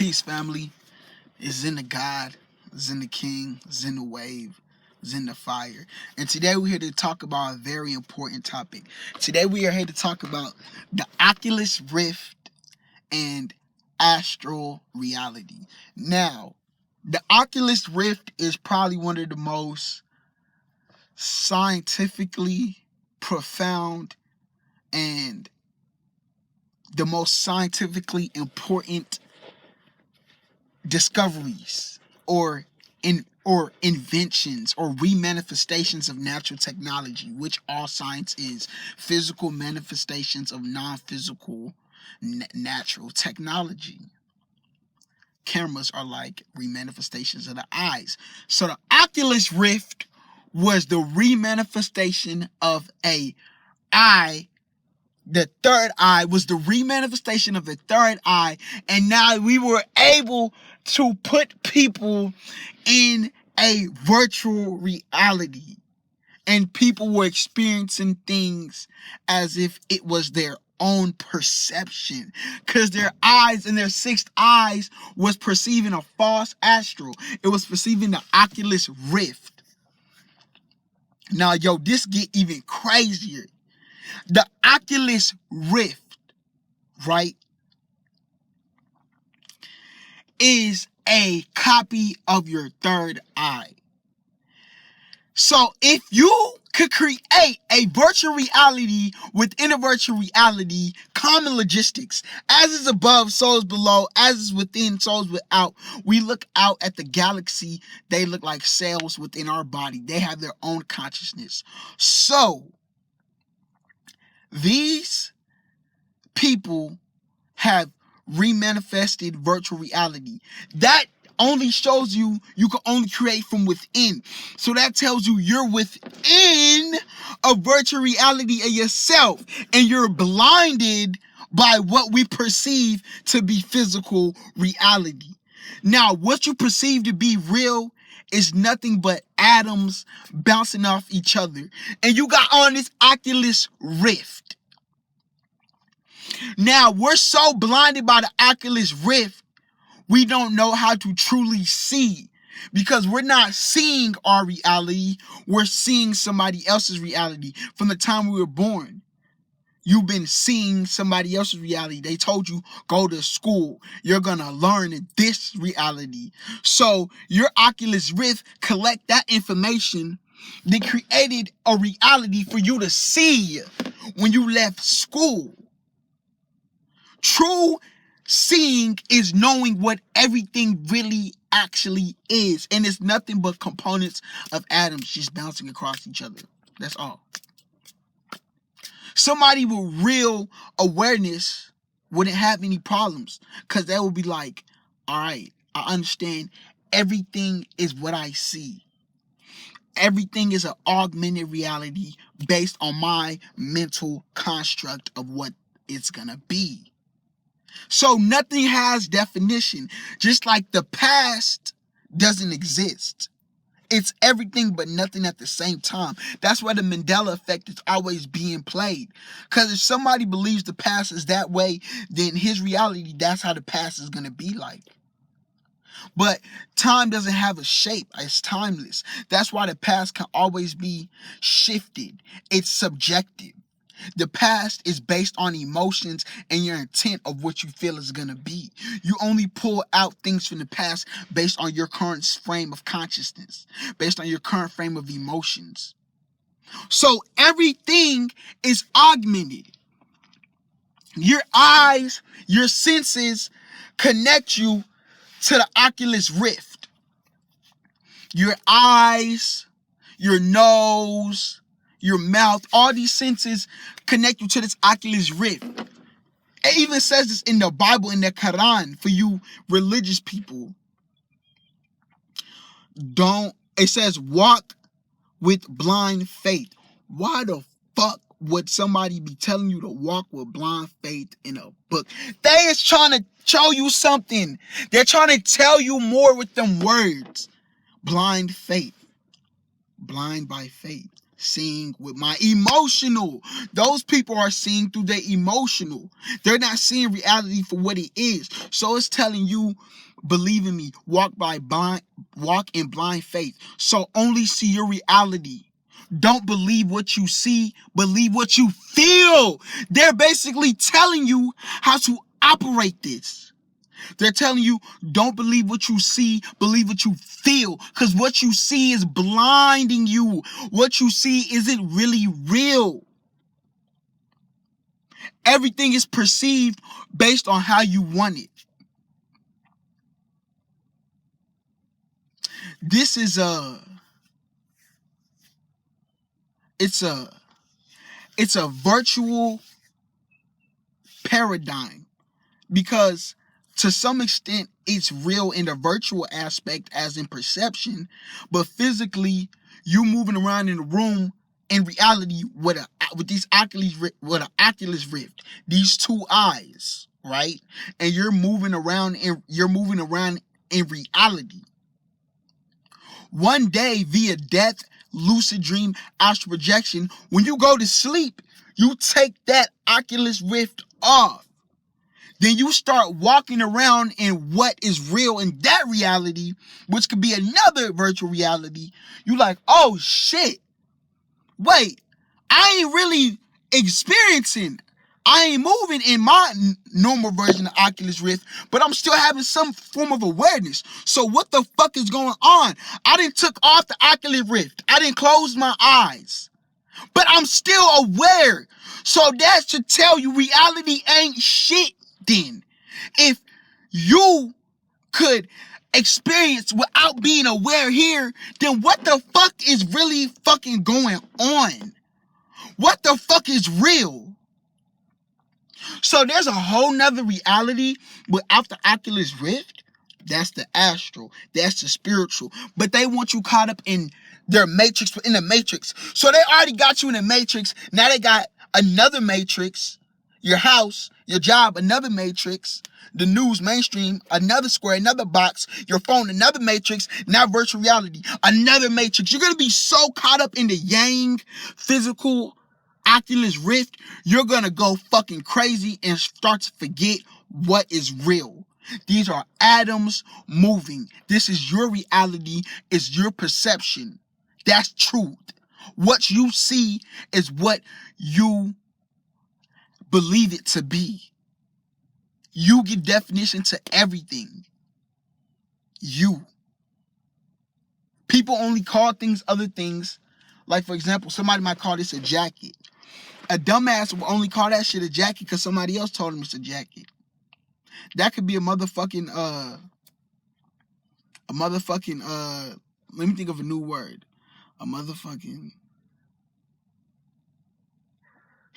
Peace, family. It's in the God, it's in the King, it's in the wave, it's in the fire. And today we're here to talk about a very important topic. Today we are here to talk about the Oculus Rift and astral reality. Now, the Oculus Rift is probably one of the most scientifically profound and the most scientifically important discoveries or inventions or remanifestations of natural technology, which all science is physical manifestations of non-physical natural technology. Cameras are like remanifestations of the eyes. So the Oculus Rift was the remanifestation of a eye. The third eye was the remanifestation of the third eye, and now we were able to put people in a virtual reality, and people were experiencing things as if it was their own perception, because their eyes and their sixth eyes was perceiving a false astral. It was perceiving the Oculus Rift. Now, this get even crazier. The Oculus Rift, right, is a copy of your third eye. So if you could create a virtual reality within a virtual reality, common logistics, as is above, so is below, as is within, so is without. We look out at the galaxy, they look like cells within our body. They have their own consciousness. So these people have remanifested virtual reality. That only shows you can only create from within. So that tells you you're within a virtual reality of yourself, and you're blinded by what we perceive to be physical reality. Now, what you perceive to be real is nothing but atoms bouncing off each other. And you got on this Oculus Rift. Now, we're so blinded by the Oculus Rift, we don't know how to truly see, because we're not seeing our reality, we're seeing somebody else's reality. From the time we were born, you've been seeing somebody else's reality. They told you, go to school, you're gonna learn this reality. So your Oculus Rift collect that information, they created a reality for you to see when you left school. True seeing is knowing what everything really actually is, and it's nothing but components of atoms just bouncing across each other. That's all. Somebody with real awareness wouldn't have any problems, because they would be like, all right, I understand everything is what I see. Everything is an augmented reality based on my mental construct of what it's gonna be. So nothing has definition, just like the past doesn't exist. It's everything but nothing at the same time. That's why the Mandela effect is always being played. Because if somebody believes the past is that way, then his reality, that's how the past is going to be like. But time doesn't have a shape. It's timeless. That's why the past can always be shifted. It's subjective. The past is based on emotions and your intent of what you feel is going to be. You only pull out things from the past based on your current frame of consciousness, based on your current frame of emotions. So everything is augmented. Your eyes, your senses connect you to the Oculus Rift. Your eyes, your nose, your mouth, all these senses connect you to this Oculus Rift. It even says this in the Bible, in the Quran, for you religious people. It says, walk with blind faith. Why the fuck would somebody be telling you to walk with blind faith in a book? They is trying to show you something. They're trying to tell you more with them words. Blind faith. Blind by faith. seeing with my emotional. Those people are seeing through their emotional. They're not seeing reality for what it is. So it's telling you, believe in me, walk in blind faith. So only see your reality. Don't believe what you see, believe what you feel. They're basically telling you how to operate this. They're telling you, don't believe what you see, believe what you feel. Because what you see is blinding you. What you see isn't really real. Everything is perceived based on how you want it. This is it's a virtual paradigm, because to some extent it's real in the virtual aspect as in perception, but physically you moving around in the room in reality with these Oculus Rift, these two eyes, right? And you're moving around in reality. One day, via death, lucid dream, astral projection, when you go to sleep, you take that Oculus Rift off. Then you start walking around in what is real in that reality, which could be another virtual reality. You like, oh shit, wait, I ain't really experiencing, I ain't moving in my normal version of Oculus Rift, but I'm still having some form of awareness. So what the fuck is going on? I didn't took off the Oculus Rift. I didn't close my eyes, but I'm still aware. So that should tell you reality ain't shit then. If you could experience without being aware here, then what the fuck is really fucking going on? What the fuck is real? So there's a whole nother reality without the Oculus Rift. That's the astral. That's the spiritual. But they want you caught up in their matrix, in the matrix. So they already got you in the matrix. Now they got another matrix. Your house, your job, another matrix. The news, mainstream, another square, another box. Your phone, another matrix. Now virtual reality, another matrix. You're going to be so caught up in the yang, physical, Oculus Rift, you're gonna go fucking crazy and start to forget what is real. These are atoms moving. This is your reality, is your perception. That's truth. What you see is what you believe it to be. You give definition to everything. You. People only call things other things. Like, for example, somebody might call this a jacket. A dumbass will only call that shit a jacket because somebody else told him it's a jacket. That could be a motherfucking, let me think of a new word. A motherfucking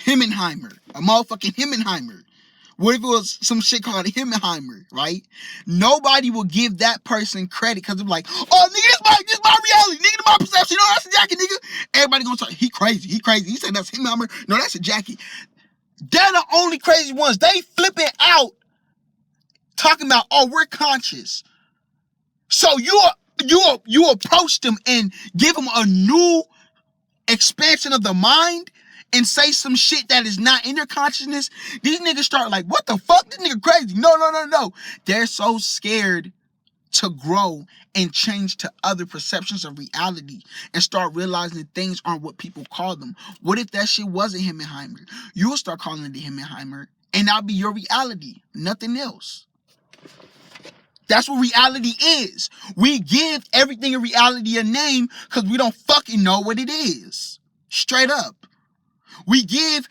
Himmenheimer. A motherfucking Himmenheimer. What if it was some shit called a Himmenheimer, right? Nobody will give that person credit because they're like, oh, nigga, this my reality. Nigga, this my perception. No, that's a jacket, nigga. Everybody gonna say, he crazy. He said that's Himmenheimer. No, that's a jacket. They're the only crazy ones. They flip it out talking about, oh, we're conscious. So you approach them and give them a new expansion of the mind and say some shit that is not in their consciousness. These niggas start like, what the fuck? This nigga crazy. No. They're so scared to grow and change to other perceptions of reality and start realizing that things aren't what people call them. What if that shit wasn't Himmenheimer? You'll start calling it the Himmenheimer and that'll be your reality. Nothing else. That's what reality is. We give everything in reality a name because we don't fucking know what it is. Straight up. We give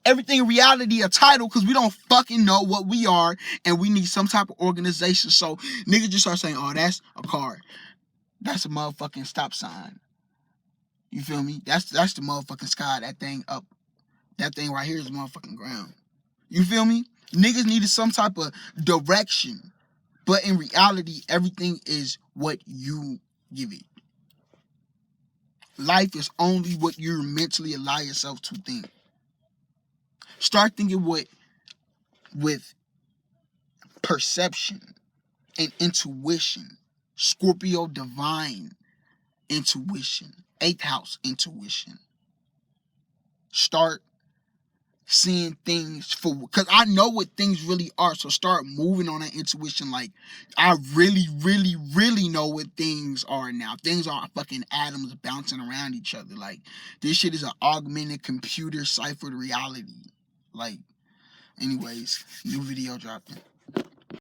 everything in reality a title because we don't fucking know what we are and we need some type of organization. So niggas just start saying, oh, that's a car. That's a motherfucking stop sign. You feel me? That's the motherfucking sky. That thing up. That thing right here is the motherfucking ground. You feel me? Niggas needed some type of direction. But in reality, everything is what you give it. Life is only what you mentally allow yourself to think. Start thinking with perception and intuition. Scorpio divine intuition. 8th house intuition. start seeing things for, because I know what things really are. So start moving on that intuition. Like, I really, really, really know what things are now. Things aren't fucking atoms bouncing around each other. Like, this shit is an augmented computer ciphered reality. Like, anyways, new video dropping.